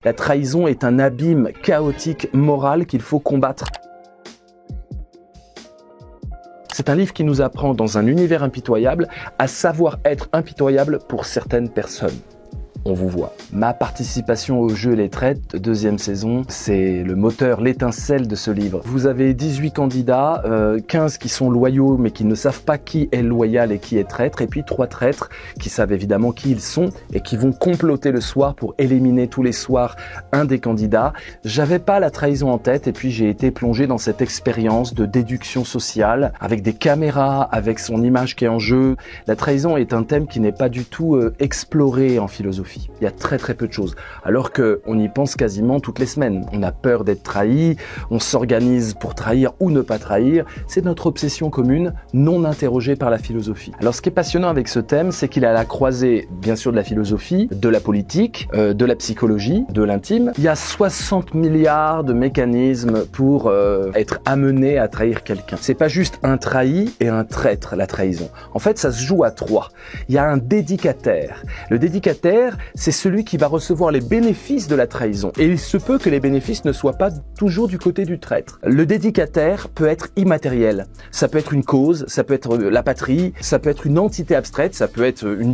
La trahison est un abîme chaotique moral qu'il faut combattre. C'est un livre qui nous apprend, dans un univers impitoyable, à savoir être impitoyable pour certaines personnes. On vous voit. Ma participation au jeu Les Traites, deuxième saison, c'est le moteur, l'étincelle de ce livre. Vous avez 18 candidats, 15 qui sont loyaux mais qui ne savent pas qui est loyal et qui est traître, et puis 3 traîtres qui savent évidemment qui ils sont et qui vont comploter le soir pour éliminer tous les soirs un des candidats. J'avais pas la trahison en tête et puis j'ai été plongé dans cette expérience de déduction sociale avec des caméras, avec son image qui est en jeu. La trahison est un thème qui n'est pas du tout exploré en philosophie. Il y a très peu de choses, alors qu'on y pense quasiment toutes les semaines. On a peur d'être trahi, on s'organise pour trahir ou ne pas trahir. C'est notre obsession commune, non interrogée par la philosophie. Alors ce qui est passionnant avec ce thème, c'est qu'il est à la croisée, bien sûr, de la philosophie, de la politique, de la psychologie, de l'intime. Il y a 60 milliards de mécanismes pour être amené à trahir quelqu'un. C'est pas juste un trahi et un traître, la trahison. En fait, ça se joue à 3. Il y a un dédicataire. Le dédicataire, c'est celui qui va recevoir les bénéfices de la trahison. Et il se peut que les bénéfices ne soient pas toujours du côté du traître. Le dédicataire peut être immatériel. Ça peut être une cause, ça peut être la patrie, ça peut être une entité abstraite, ça peut être une